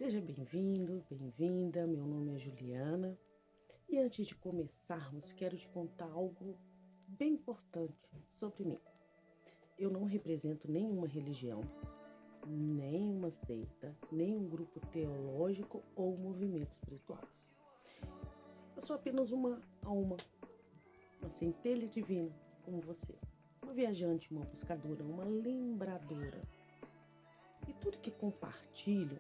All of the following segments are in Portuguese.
Seja bem-vindo, bem-vinda, meu nome é Juliana e antes de começarmos quero te contar algo bem importante sobre mim. Eu não represento nenhuma religião, nenhuma seita, nenhum grupo teológico ou movimento espiritual. Eu sou apenas uma alma, uma centelha divina como você, uma viajante, uma buscadora, uma lembradora. E tudo que compartilho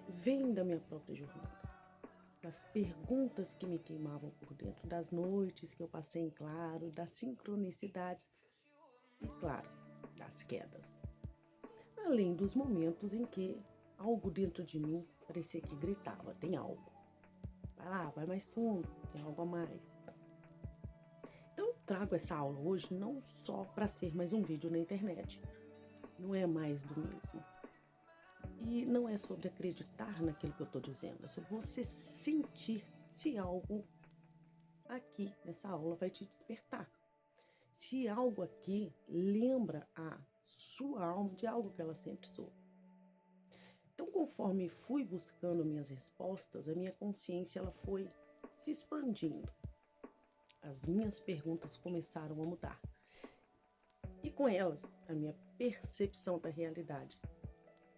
vem da minha própria jornada, das perguntas que me queimavam por dentro, das noites que eu passei em claro, das sincronicidades e, claro, das quedas. Além dos momentos em que algo dentro de mim parecia que gritava, tem algo. Vai lá, vai mais fundo, tem algo a mais. Então eu trago essa aula hoje não só para ser mais um vídeo na internet, não é mais do mesmo. E não é sobre acreditar naquilo que eu estou dizendo, é sobre você sentir se algo aqui nessa aula vai te despertar. Se algo aqui lembra a sua alma de algo que ela sempre soube. Então, conforme fui buscando minhas respostas, a minha consciência ela foi se expandindo. As minhas perguntas começaram a mudar. E com elas, a minha percepção da realidade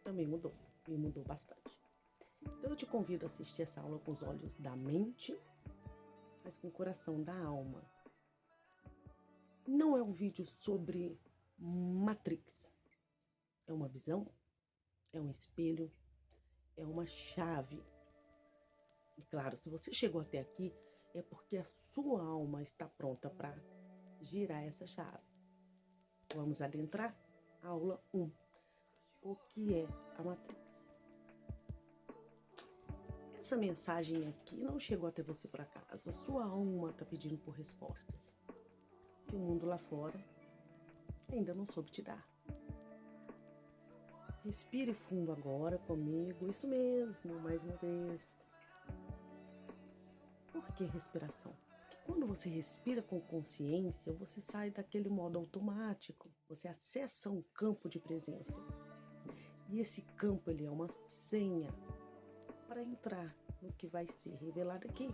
também mudou. E mudou bastante. Então, eu te convido a assistir essa aula com os olhos da mente, mas com o coração da alma. Não é um vídeo sobre Matrix. É uma visão, é um espelho, é uma chave. E claro, se você chegou até aqui, é porque a sua alma está pronta para girar essa chave. Vamos adentrar? Aula 1. O que é a Matrix? Essa mensagem aqui não chegou até você por acaso. A sua alma está pedindo por respostas que o mundo lá fora ainda não soube te dar. Respire fundo agora comigo, isso mesmo, mais uma vez. Por que respiração? Porque quando você respira com consciência, você sai daquele modo automático, você acessa um campo de presença. E esse campo ele é uma senha para entrar no que vai ser revelado aqui.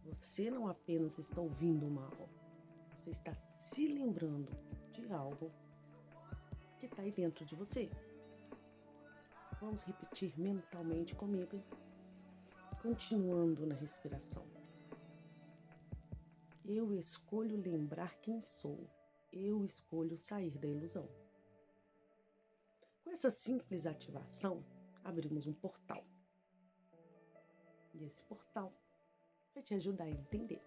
Você não apenas está ouvindo uma aula, você está se lembrando de algo que está aí dentro de você. Vamos repetir mentalmente comigo, continuando na respiração. Eu escolho lembrar quem sou. Eu escolho sair da ilusão. Com essa simples ativação, abrimos um portal. E esse portal vai te ajudar a entender.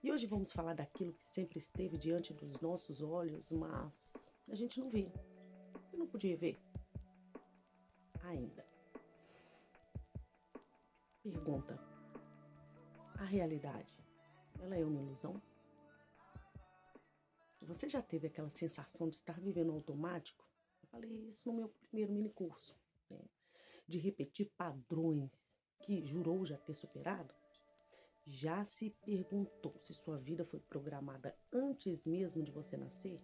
E hoje vamos falar daquilo que sempre esteve diante dos nossos olhos, mas a gente não viu. Você não podia ver ainda. Pergunta: a realidade, ela é uma ilusão? Você já teve aquela sensação de estar vivendo automático? Eu falei isso no meu primeiro minicurso, né? De repetir padrões que jurou já ter superado? Já se perguntou se sua vida foi programada antes mesmo de você nascer?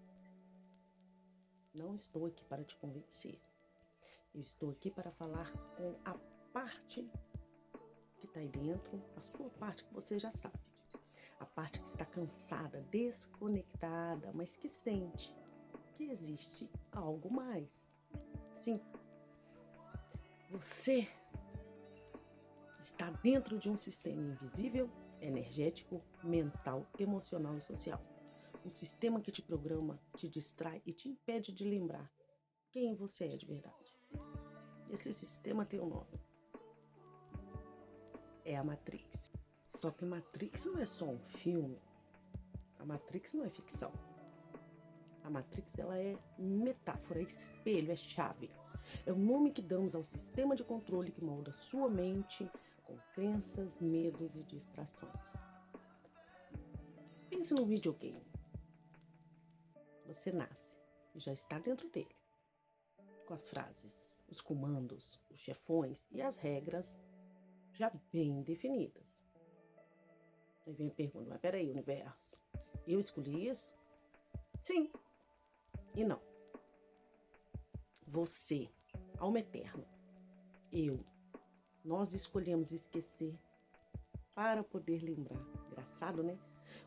Não estou aqui para te convencer. Eu estou aqui para falar com a parte que está aí dentro, a sua parte que você já sabe. A parte que está cansada, desconectada, mas que sente que existe algo mais. Sim, você está dentro de um sistema invisível, energético, mental, emocional e social. Um sistema que te programa, te distrai e te impede de lembrar quem você é de verdade. Esse sistema tem um nome. É a Matrix. Só que Matrix não é só um filme. A Matrix não é ficção. A Matrix ela é metáfora, é espelho, é chave. É o nome que damos ao sistema de controle que molda sua mente com crenças, medos e distrações. Pense num videogame. Você nasce e já está dentro dele. Com as frases, os comandos, os chefões e as regras já bem definidas. Aí vem a pergunta: mas peraí, universo, eu escolhi isso? Sim e não. Você alma eterna. Nós escolhemos esquecer para poder lembrar. Engraçado, né?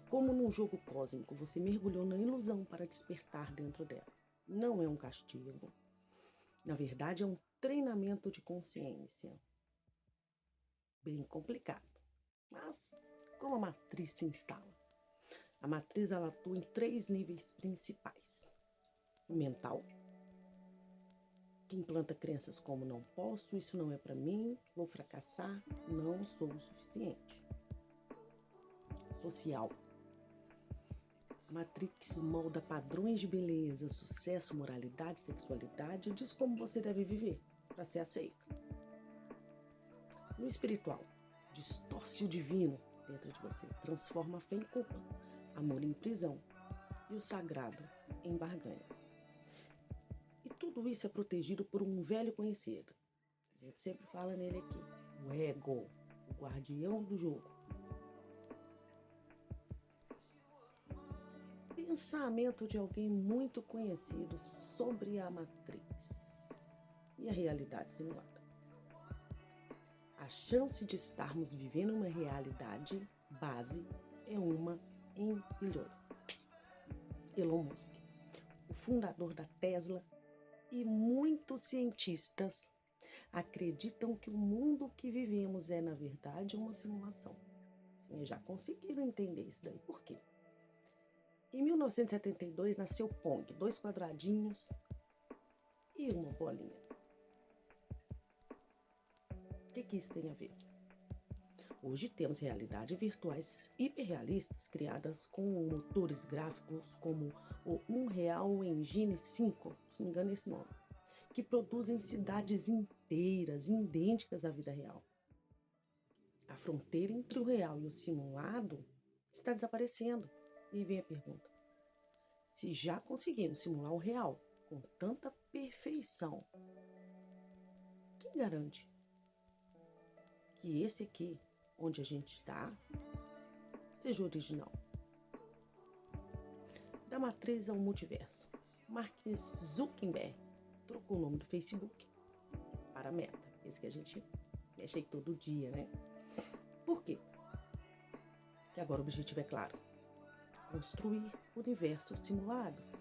Como num jogo cósmico, você mergulhou na ilusão para despertar dentro dela. Não é um castigo. Na verdade, é um treinamento de consciência. Bem complicado. Mas, como a matriz se instala? A matriz ela atua em 3 níveis principais. O mental, que implanta crenças como não posso, isso não é para mim, vou fracassar, não sou o suficiente. Social. A Matrix molda padrões de beleza, sucesso, moralidade, sexualidade e diz como você deve viver para ser aceito. No espiritual, distorce o divino dentro de você, transforma a fé em culpa, amor em prisão e o sagrado em barganha. E tudo isso é protegido por um velho conhecido. A gente sempre fala nele aqui, o ego, o guardião do jogo. Pensamento de alguém muito conhecido sobre a Matrix e a realidade simulada. A chance de estarmos vivendo uma realidade base é uma em bilhões. Elon Musk, o fundador da Tesla, e muitos cientistas acreditam que o mundo que vivemos é, na verdade, uma simulação. Sim, já conseguiram entender isso daí. Por quê? Em 1972 nasceu Pong, 2 quadradinhos e uma bolinha. O que isso tem a ver? Hoje temos realidades virtuais hiperrealistas criadas com motores gráficos como o Unreal Engine 5, se não me engano é esse nome, que produzem cidades inteiras, idênticas à vida real. A fronteira entre o real e o simulado está desaparecendo. E vem a pergunta: se já conseguimos simular o real com tanta perfeição, quem garante que esse aqui, onde a gente está, seja original? Da matriz ao multiverso, Mark Zuckerberg trocou o nome do Facebook para Meta, esse que a gente mexe aí todo dia, né? Por quê? Que agora o objetivo é claro: construir universos simulados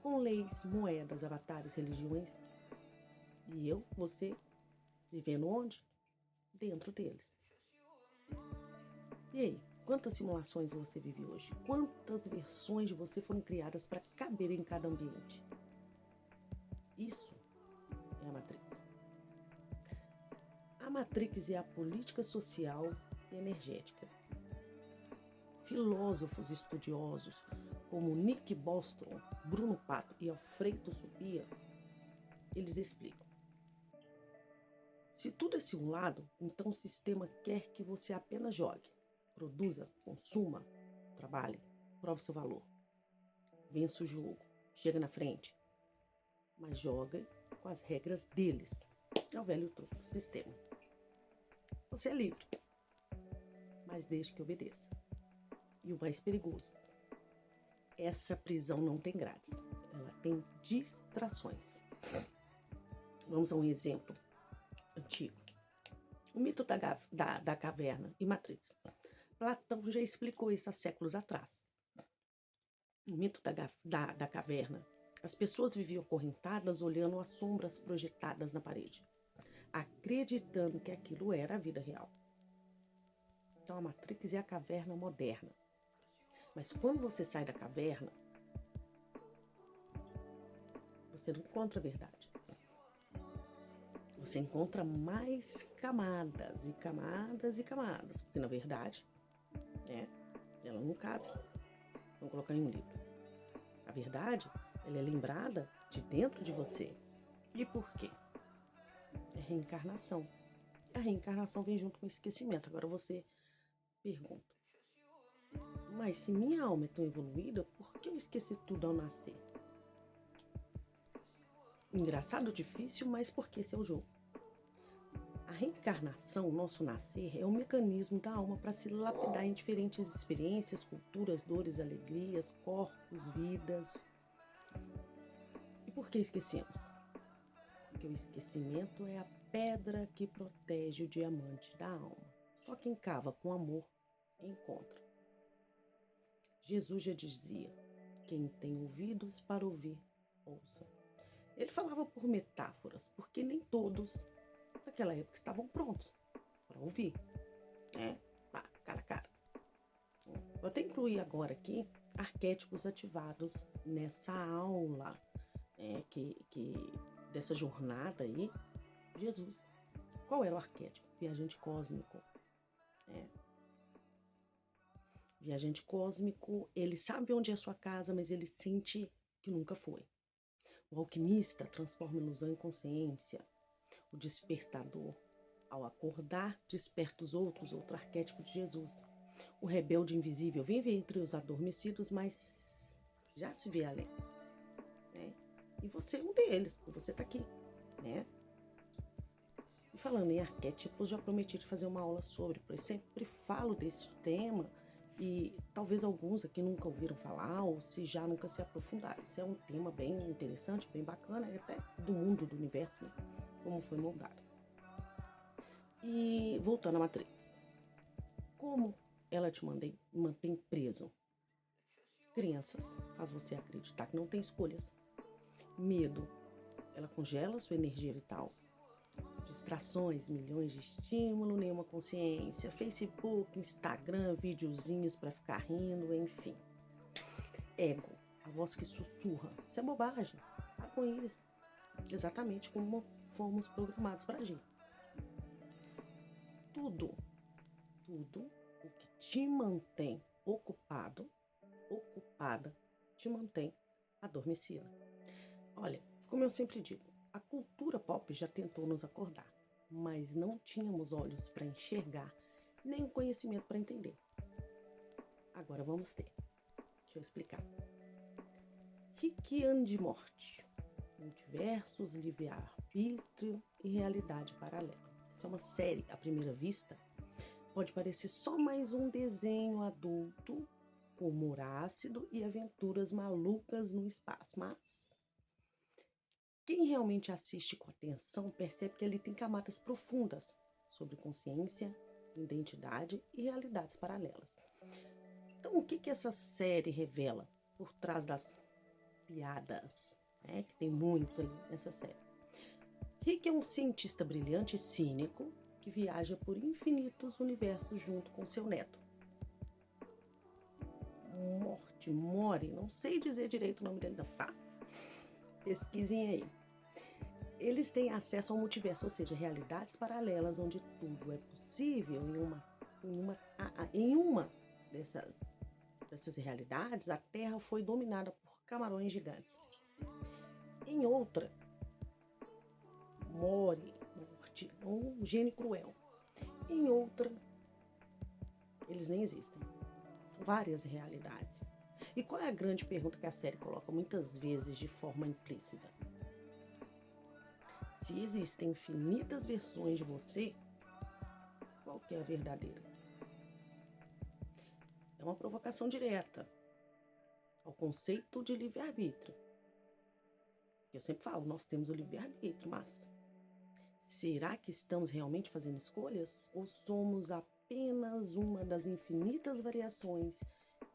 com leis, moedas, avatares, religiões. E eu, você, vivendo onde? Dentro deles. E aí, quantas simulações você vive hoje? Quantas versões de você foram criadas para caber em cada ambiente? Isso é a Matrix. A Matrix é a política social e energética. Filósofos estudiosos como Nick Bostrom, Bruno Pato e Alfredo Supia, eles explicam. Se tudo é simulado, então o sistema quer que você apenas jogue, produza, consuma, trabalhe, prove seu valor, vença o jogo, chega na frente, mas joga com as regras deles. É o velho truque do sistema. Você é livre, mas desde que obedeça. E o mais perigoso: essa prisão não tem grades, ela tem distrações. Vamos a um exemplo antigo. O mito da caverna e Matrix. Platão já explicou isso há séculos atrás. No mito da caverna, as pessoas viviam acorrentadas olhando as sombras projetadas na parede, acreditando que aquilo era a vida real. Então a Matrix é a caverna moderna. Mas quando você sai da caverna, você não encontra a verdade. Você encontra mais camadas e camadas e camadas, porque na verdade, ela não cabe. Vamos colocar em um livro. A verdade, ela é lembrada de dentro de você. E por quê? É reencarnação. A reencarnação vem junto com o esquecimento. Agora você pergunta: mas se minha alma é tão evoluída, por que eu esqueci tudo ao nascer? Engraçado, difícil, mas porque esse é o jogo. A reencarnação, o nosso nascer, é um mecanismo da alma para se lapidar em diferentes experiências, culturas, dores, alegrias, corpos, vidas. E por que esquecemos? Porque o esquecimento é a pedra que protege o diamante da alma. Só quem cava com amor encontra. Jesus já dizia: quem tem ouvidos para ouvir, ouça. Ele falava por metáforas, porque nem todos naquela época estavam prontos para ouvir, né? Cara a cara. Vou até incluir agora aqui arquétipos ativados nessa aula, dessa jornada aí, Jesus. Qual era o arquétipo? Viajante cósmico. Viajante cósmico, ele sabe onde é sua casa, mas ele sente que nunca foi. O alquimista transforma ilusão em consciência. O despertador, ao acordar, desperta os outros, outro arquétipo de Jesus. O rebelde invisível vive entre os adormecidos, mas já se vê além. Né? E você é um deles, porque você está aqui. Né? E falando em arquétipos, já prometi de fazer uma aula sobre, porque eu sempre falo desse tema e talvez alguns aqui nunca ouviram falar ou se já nunca se aprofundaram. Esse é um tema bem interessante, bem bacana, até do mundo, do universo, né? Como foi moldado. E voltando à Matrix. Como ela te mantém preso? Crenças faz você acreditar que não tem escolhas. Medo, ela congela sua energia vital. Distrações, milhões de estímulo, nenhuma consciência. Facebook, Instagram, videozinhos para ficar rindo, enfim. Ego, a voz que sussurra. Isso é bobagem. Para com isso. Exatamente como fomos programados para agir. Tudo o que te mantém ocupada, te mantém adormecida. Olha, como eu sempre digo, a cultura pop já tentou nos acordar, mas não tínhamos olhos para enxergar, nem o conhecimento para entender. Agora vamos ter. Deixa eu explicar. Requiem de morte. Multiversos, livre-arbítrio e realidade paralela. Essa é uma série, à primeira vista, pode parecer só mais um desenho adulto com humor ácido e aventuras malucas no espaço, mas quem realmente assiste com atenção percebe que ele tem camadas profundas sobre consciência, identidade e realidades paralelas. Então, o que essa série revela por trás das piadas, né, que tem muito ali nessa série? Rick é um cientista brilhante e cínico que viaja por infinitos universos junto com seu neto. Mori, não sei dizer direito o nome dele não, tá? Pesquisem aí. Eles têm acesso ao multiverso, ou seja, realidades paralelas onde tudo é possível. Em uma dessas realidades, a Terra foi dominada por camarões gigantes. Em outra, Morte, um gênio cruel. Em outra, eles nem existem. Várias realidades. E qual é a grande pergunta que a série coloca muitas vezes de forma implícita? Se existem infinitas versões de você, qual que é a verdadeira? É uma provocação direta ao conceito de livre-arbítrio. Eu sempre falo, nós temos o livre-arbítrio, mas será que estamos realmente fazendo escolhas? Ou somos apenas uma das infinitas variações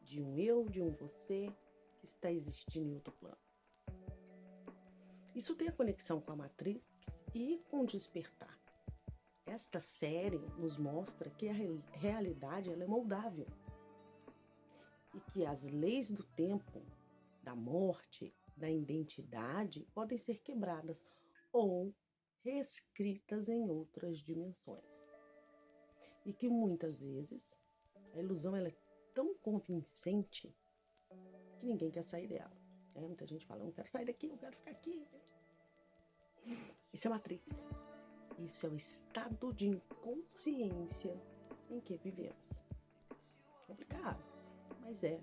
de um eu, de um você, que está existindo em outro plano? Isso tem a conexão com a Matrix e com o despertar. Esta série nos mostra que a realidade ela é moldável e que as leis do tempo, da morte, da identidade podem ser quebradas ou reescritas em outras dimensões. E que muitas vezes a ilusão ela é tão convincente que ninguém quer sair dela. Muita gente fala, eu não quero sair daqui, eu quero ficar aqui. Isso é Matrix. Isso é o estado de inconsciência em que vivemos. Complicado, mas é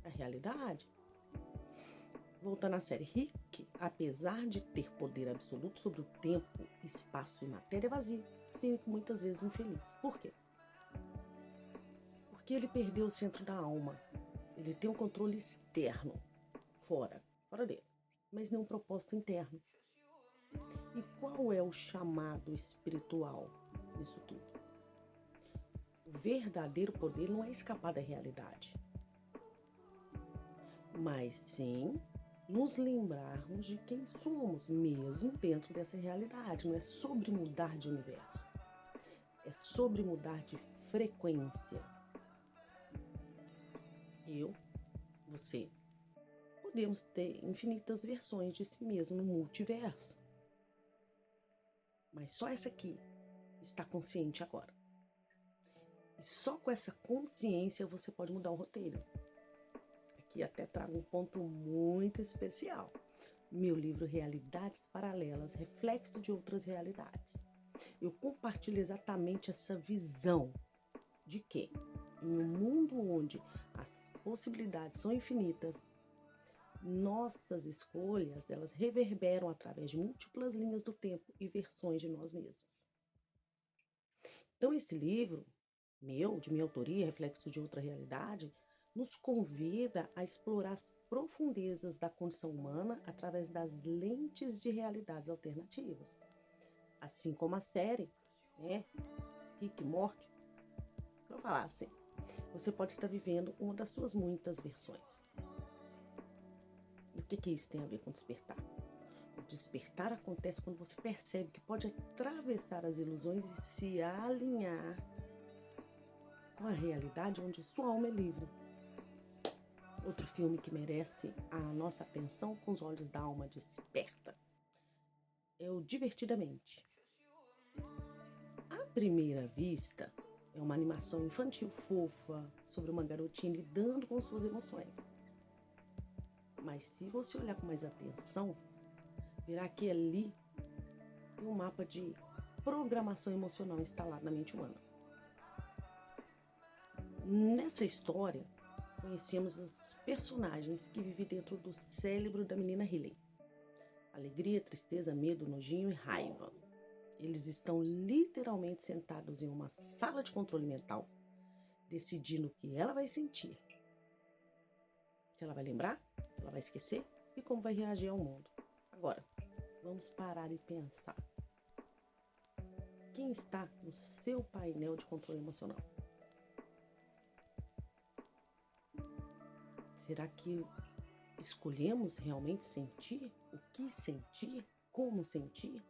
a realidade. Voltando à série, Rick, apesar de ter poder absoluto sobre o tempo, espaço e matéria, é vazio, cínico, muitas vezes infeliz. Por quê? Porque ele perdeu o centro da alma. Ele tem um controle externo, fora dele, mas não um propósito interno. E qual é o chamado espiritual nisso tudo? O verdadeiro poder não é escapar da realidade, mas sim nos lembrarmos de quem somos, mesmo dentro dessa realidade. Não é sobre mudar de universo, é sobre mudar de frequência. Eu, você, podemos ter infinitas versões de si mesmo no multiverso, mas só essa aqui está consciente agora. E só com essa consciência você pode mudar o roteiro. Aqui até trago um ponto muito especial. Meu livro Realidades Paralelas, Reflexo de Outras Realidades. Eu compartilho exatamente essa visão de que, em um mundo onde as possibilidades são infinitas, nossas escolhas, elas reverberam através de múltiplas linhas do tempo e versões de nós mesmos. Então, esse livro, de minha autoria, Reflexo de Outra Realidade, nos convida a explorar as profundezas da condição humana através das lentes de realidades alternativas. Assim como a série, Rick e Morty, vou falar assim, você pode estar vivendo uma das suas muitas versões. E o que isso tem a ver com despertar? O despertar acontece quando você percebe que pode atravessar as ilusões e se alinhar com a realidade onde sua alma é livre. Outro filme que merece a nossa atenção com os olhos da alma desperta é o Divertidamente. À primeira vista, é uma animação infantil fofa sobre uma garotinha lidando com suas emoções. Mas se você olhar com mais atenção, verá que ali tem um mapa de programação emocional instalado na mente humana. Nessa história, conhecemos os personagens que vivem dentro do cérebro da menina Riley. Alegria, tristeza, medo, nojinho e raiva. Eles estão literalmente sentados em uma sala de controle mental, decidindo o que ela vai sentir. Se ela vai lembrar, se ela vai esquecer e como vai reagir ao mundo. Agora, vamos parar e pensar. Quem está no seu painel de controle emocional? Será que escolhemos realmente sentir? O que sentir? Como sentir?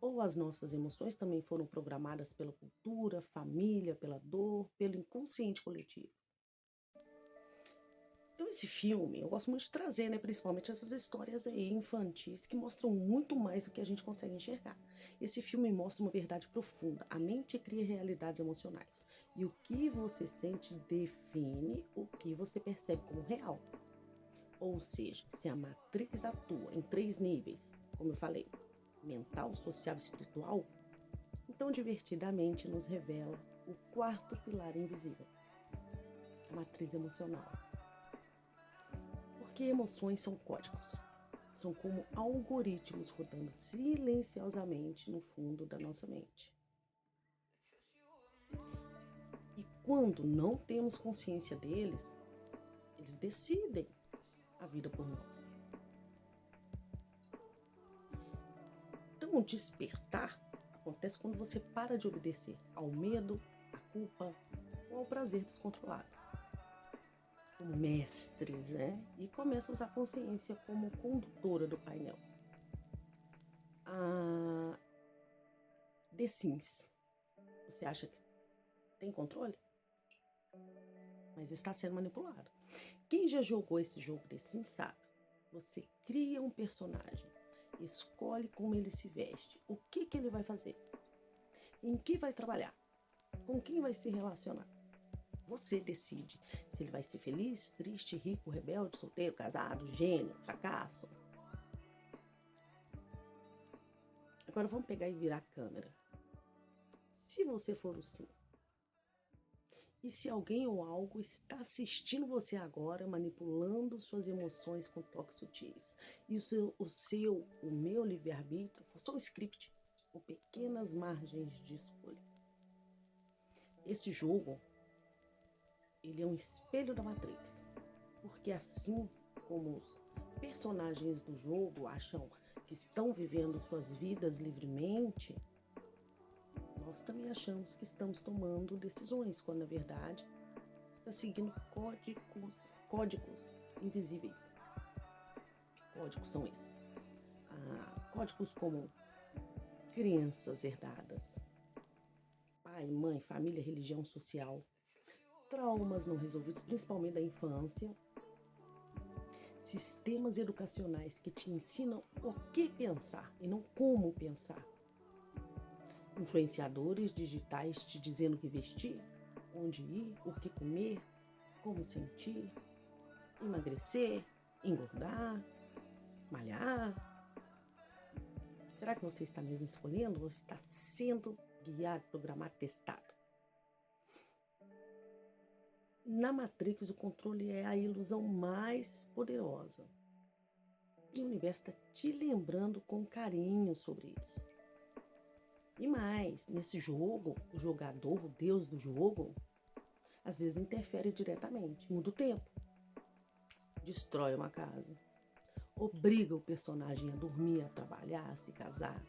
Ou as nossas emoções também foram programadas pela cultura, família, pela dor, pelo inconsciente coletivo? Então esse filme, eu gosto muito de trazer, principalmente essas histórias aí infantis que mostram muito mais do que a gente consegue enxergar. Esse filme mostra uma verdade profunda. A mente cria realidades emocionais. E o que você sente define o que você percebe como real. Ou seja, se a Matrix atua em 3 níveis, como eu falei, mental, social e espiritual, então Divertidamente nos revela o 4º pilar invisível, a matriz emocional. Porque emoções são códigos, são como algoritmos rodando silenciosamente no fundo da nossa mente. E quando não temos consciência deles, eles decidem a vida por nós. Então, o despertar acontece quando você para de obedecer ao medo, à culpa ou ao prazer descontrolado. Como mestres, e começa a usar a consciência como condutora do painel. The Sims. Você acha que tem controle? Mas está sendo manipulado. Quem já jogou esse jogo The Sims sabe. Você cria um personagem, escolhe como ele se veste, o que ele vai fazer, em que vai trabalhar, com quem vai se relacionar. Você decide se ele vai ser feliz, triste, rico, rebelde, solteiro, casado, gênio, fracasso. Agora vamos pegar e virar a câmera. Se você for o sim, e se alguém ou algo está assistindo você agora, manipulando suas emoções com toques sutis, e o meu livre-arbítrio for só um script com pequenas margens de escolha. Esse jogo, ele é um espelho da Matrix, porque assim como os personagens do jogo acham que estão vivendo suas vidas livremente, nós também achamos que estamos tomando decisões, quando na verdade está seguindo códigos invisíveis. Que códigos são esses? Códigos como crenças herdadas, pai, mãe, família, religião, social, traumas não resolvidos, principalmente da infância, sistemas educacionais que te ensinam o que pensar e não como pensar, influenciadores digitais te dizendo o que vestir, onde ir, o que comer, como sentir, emagrecer, engordar, malhar. Será que você está mesmo escolhendo ou está sendo guiado, programado, testado? Na Matrix, o controle é a ilusão mais poderosa. E o universo está te lembrando com carinho sobre isso. E mais, nesse jogo, o jogador, o deus do jogo, às vezes interfere diretamente, muda o tempo, destrói uma casa, obriga o personagem a dormir, a trabalhar, a se casar.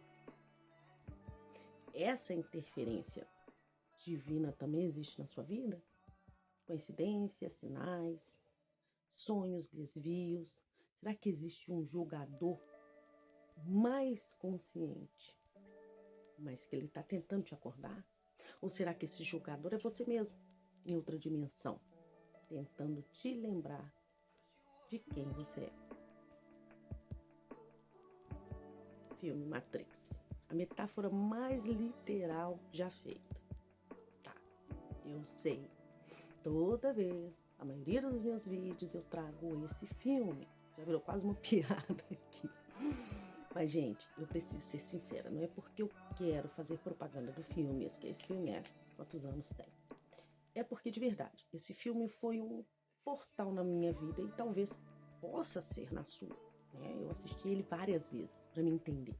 Essa interferência divina também existe na sua vida? Coincidências, sinais, sonhos, desvios. Será que existe um julgador mais consciente, mas que ele está tentando te acordar? Ou será que esse julgador é você mesmo, em outra dimensão, tentando te lembrar de quem você é? Filme Matrix, a metáfora mais literal já feita. Tá, eu sei. Toda vez, a maioria dos meus vídeos, eu trago esse filme. Já virou quase uma piada aqui. Mas, gente, eu preciso ser sincera. Não é porque eu quero fazer propaganda do filme, porque esse filme quantos anos tem. É porque, de verdade, esse filme foi um portal na minha vida e talvez possa ser na sua. Né? Eu assisti ele várias vezes para me entender.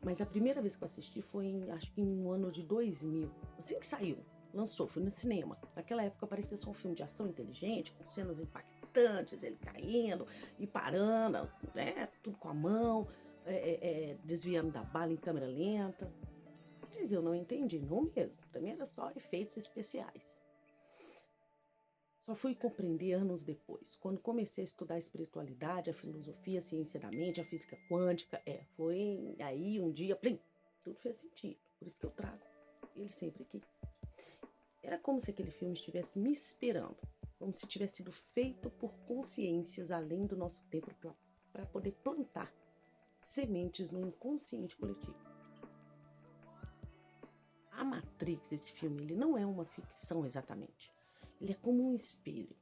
Mas a primeira vez que eu assisti foi, acho que no ano de 2000. Assim que saiu. Lançou, fui no cinema. Naquela época parecia só um filme de ação inteligente, com cenas impactantes, ele caindo e parando, né? Tudo com a mão, desviando da bala em câmera lenta. Mas eu não entendi, não mesmo. Pra mim era só efeitos especiais. Só fui compreender anos depois, quando comecei a estudar a espiritualidade, a filosofia, a ciência da mente, a física quântica. Foi aí um dia, plim, tudo fez sentido. Por isso que eu trago ele sempre aqui. Era como se aquele filme estivesse me esperando, como se tivesse sido feito por consciências além do nosso tempo para poder plantar sementes no inconsciente coletivo. A Matrix, esse filme, ele não é uma ficção exatamente. Ele é como um espelho.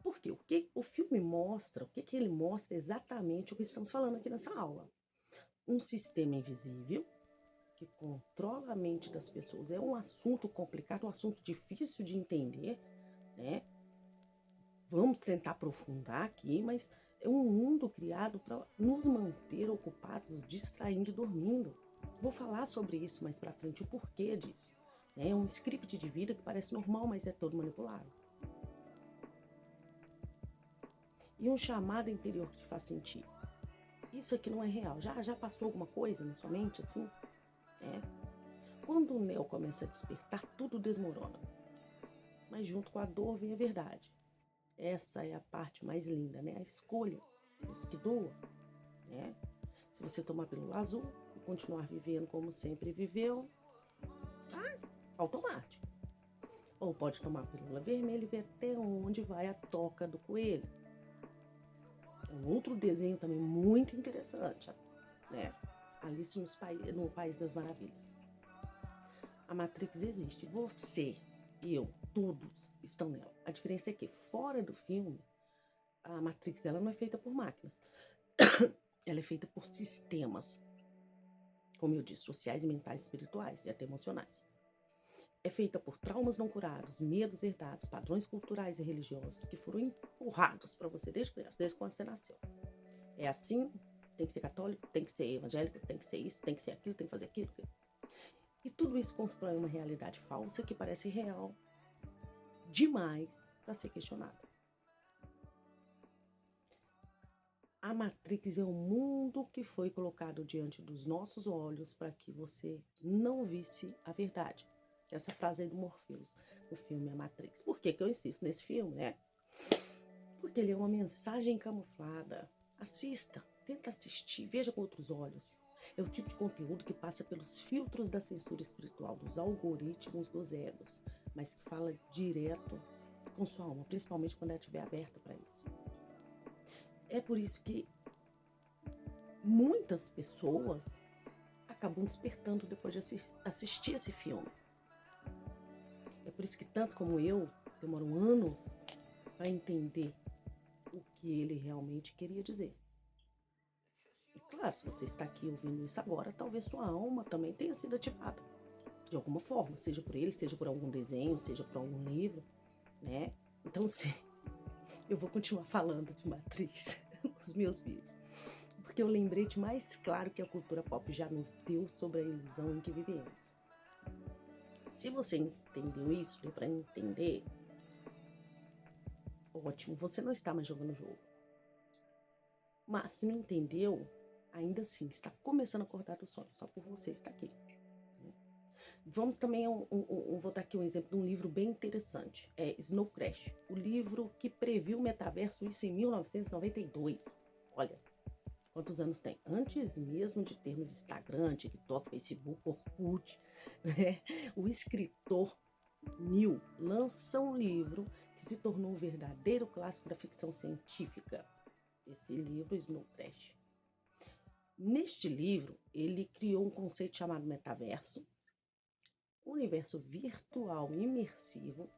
Por quê? O que o filme mostra, o que ele mostra exatamente o que estamos falando aqui nessa aula. Um sistema invisível que controla a mente das pessoas. É um assunto complicado, um assunto difícil de entender, né? Vamos tentar aprofundar aqui, mas é um mundo criado para nos manter ocupados, distraindo e dormindo. Vou falar sobre isso mais para frente, o porquê disso. É um script de vida que parece normal, mas é todo manipulado. E um chamado interior que te faz sentir: isso aqui não é real. Já passou alguma coisa na sua mente assim? Quando o Neo começa a despertar, tudo desmorona. Mas junto com a dor vem a verdade. Essa é a parte mais linda, né? A escolha, isso que doa, né? Se você tomar pílula azul e continuar vivendo como sempre viveu, automático. Ou pode tomar pílula vermelha e ver até onde vai a toca do coelho. Um outro desenho também muito interessante, né? Alice no País das Maravilhas. A Matrix existe. Você, eu, todos estão nela. A diferença é que fora do filme, a Matrix ela não é feita por máquinas. Ela é feita por sistemas, como eu disse, sociais, mentais, espirituais e até emocionais. É feita por traumas não curados, medos herdados, padrões culturais e religiosos que foram empurrados para você desde criança, desde quando você nasceu. É assim, tem que ser católico, tem que ser evangélico, tem que ser isso, tem que ser aquilo, tem que fazer aquilo. E tudo isso constrói uma realidade falsa que parece real demais para ser questionada. A A Matrix é um mundo que foi colocado diante dos nossos olhos para que você não visse a verdade. Essa frase aí do Morpheus, o filme A Matrix. Por que que eu insisto nesse filme, né? Porque ele é uma mensagem camuflada. Assista, tenta assistir, veja com outros olhos. É o tipo de conteúdo que passa pelos filtros da censura espiritual, dos algoritmos dos egos, mas que fala direto com sua alma, principalmente quando ela estiver aberta para isso. É por isso que muitas pessoas acabam despertando depois de assistir esse filme. É por isso que tantos como eu demoram anos para entender o que ele realmente queria dizer. E claro, se você está aqui ouvindo isso agora, talvez sua alma também tenha sido ativada. De alguma forma, seja por ele, seja por algum desenho, seja por algum livro, né? Então, sim, eu vou continuar falando de Matrix nos meus vídeos. Porque eu lembrei de mais claro que a cultura pop já nos deu sobre a ilusão em que vivemos. Se você entendeu isso, deu para entender, ótimo, você não está mais jogando o jogo. Mas se não entendeu, ainda assim, está começando a acordar do sonho, só por você estar aqui. Vamos também, vou dar aqui um exemplo de um livro bem interessante, é Snow Crash, o livro que previu o metaverso, isso em 1992. Olha, quantos anos tem? Antes mesmo de termos Instagram, TikTok, Facebook, Orkut, né? O escritor Neil lança um livro que se tornou um verdadeiro clássico da ficção científica. Esse livro, Snow Crash. Neste livro, ele criou um conceito chamado metaverso, um universo virtual imersivo,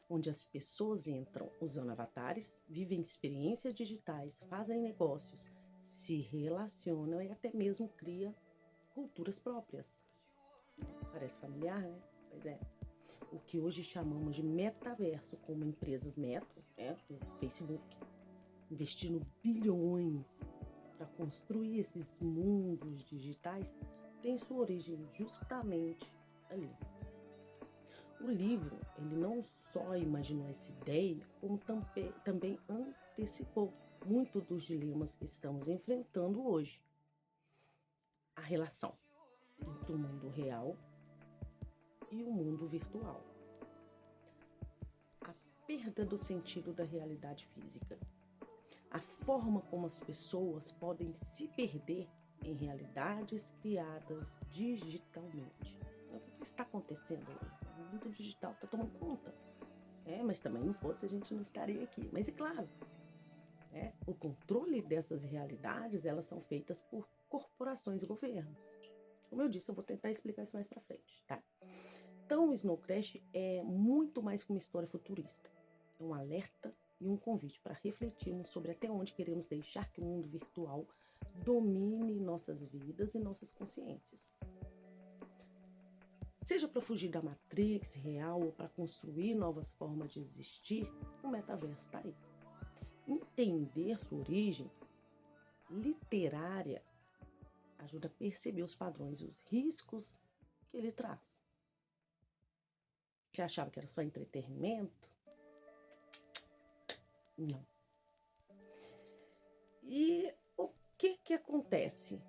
onde as pessoas entram usando avatares, vivem experiências digitais, fazem negócios, se relacionam e até mesmo cria culturas próprias. Parece familiar, né? Pois é. O que hoje chamamos de metaverso, como empresas meta, né? O Facebook, investindo bilhões para construir esses mundos digitais, tem sua origem justamente ali. O livro, ele não só imaginou essa ideia, como também antecipou muito dos dilemas que estamos enfrentando hoje. A relação entre o mundo real e o mundo virtual. A perda do sentido da realidade física. A forma como as pessoas podem se perder em realidades criadas digitalmente. É o que está acontecendo hoje. O mundo digital está tomando conta. Mas também não fosse, a gente não estaria aqui. Mas é claro, o controle dessas realidades, elas são feitas por corporações e governos. Como eu disse, eu vou tentar explicar isso mais pra frente, tá? Então, o Snow Crash é muito mais que uma história futurista. É um alerta e um convite para refletirmos sobre até onde queremos deixar que o mundo virtual domine nossas vidas e nossas consciências. Seja para fugir da Matrix real ou para construir novas formas de existir, o metaverso está aí. Entender sua origem literária ajuda a perceber os padrões e os riscos que ele traz. Você achava que era só entretenimento? Não. E o que acontece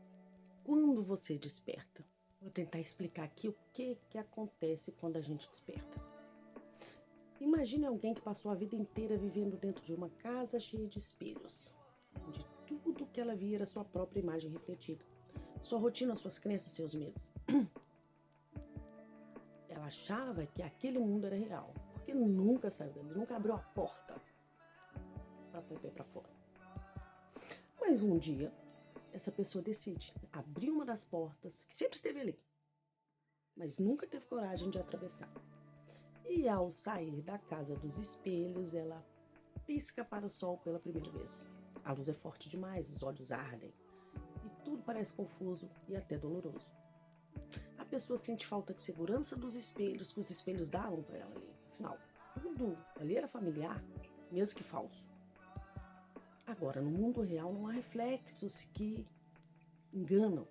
quando você desperta? Vou tentar explicar aqui o que acontece quando a gente desperta. Imagine alguém que passou a vida inteira vivendo dentro de uma casa cheia de espelhos, onde tudo que ela via era sua própria imagem refletida. Sua rotina, suas crenças, seus medos. Ela achava que aquele mundo era real, porque nunca saiu dali, nunca abriu a porta para pôr o pé para fora. Mas um dia, essa pessoa decide abrir uma das portas que sempre esteve ali, mas nunca teve coragem de atravessar. E ao sair da casa dos espelhos, ela pisca para o sol pela primeira vez. A luz é forte demais, os olhos ardem e tudo parece confuso e até doloroso. A pessoa sente falta de segurança dos espelhos que os espelhos davam para ela ali. Afinal, tudo ali era familiar, mesmo que falso. Agora, no mundo real não há reflexos que enganam,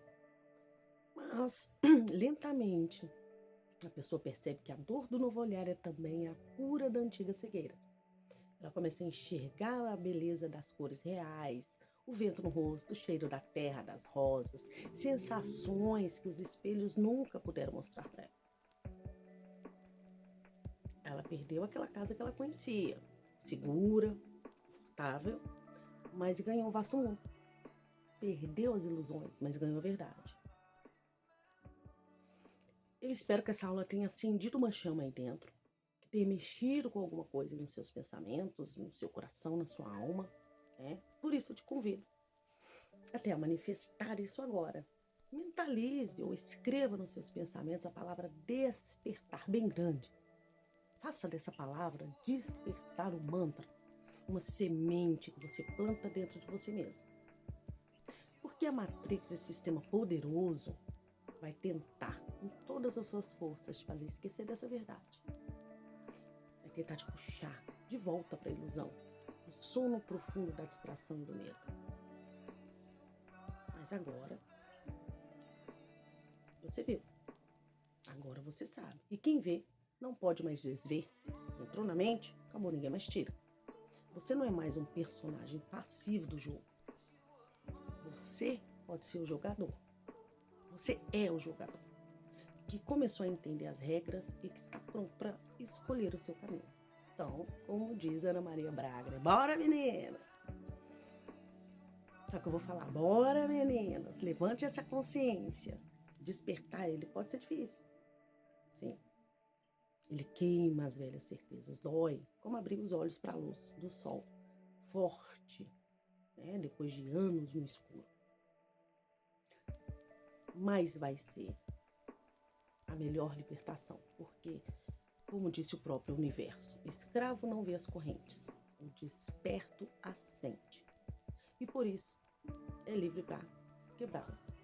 mas lentamente a pessoa percebe que a dor do novo olhar é também a cura da antiga cegueira. Ela começa a enxergar a beleza das cores reais, O vento no rosto, o cheiro da terra, das rosas, sensações que os espelhos nunca puderam mostrar para ela. Ela perdeu aquela casa que ela conhecia, segura, confortável, mas ganhou um vasto mundo. Perdeu as ilusões, mas ganhou a verdade. Eu espero que essa aula tenha acendido uma chama aí dentro, que tenha mexido com alguma coisa nos seus pensamentos, no seu coração, na sua alma, né? Por isso eu te convido até a manifestar isso agora. Mentalize ou escreva nos seus pensamentos a palavra despertar bem grande. Faça dessa palavra despertar um mantra, uma semente que você planta dentro de você mesmo. Porque a Matrix, esse sistema poderoso, vai tentar, com todas as suas forças, te fazer esquecer dessa verdade. Vai tentar te puxar de volta para a ilusão, para o sono profundo da distração e do medo. Mas agora, você viu. Agora você sabe. E quem vê, não pode mais desver. Entrou na mente, acabou, ninguém mais tira. Você não é mais um personagem passivo do jogo. Você pode ser o jogador. Você é o jogador que começou a entender as regras e que está pronto para escolher o seu caminho. Então, como diz Ana Maria Braga, bora menina! Só que eu vou falar, bora meninas, levante essa consciência. Despertar ele pode ser difícil. Sim. Ele queima as velhas certezas, dói, como abrir os olhos para a luz do sol, forte, né? Depois de anos no escuro. Mas vai ser a melhor libertação, porque, como disse o próprio universo, o escravo não vê as correntes, o desperto as sente. E por isso é livre para quebrá-las.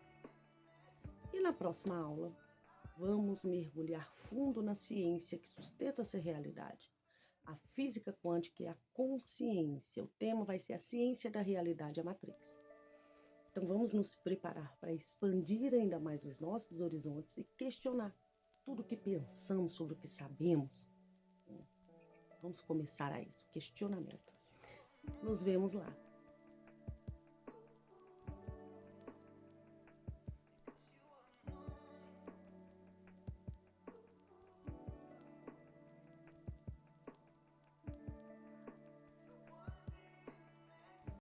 E na próxima aula, vamos mergulhar fundo na ciência que sustenta essa realidade. A física quântica e a consciência. O tema vai ser a ciência da realidade, a Matrix. Então vamos nos preparar para expandir ainda mais os nossos horizontes e questionar tudo o que pensamos sobre o que sabemos. Vamos começar a isso, questionamento. Nos vemos lá.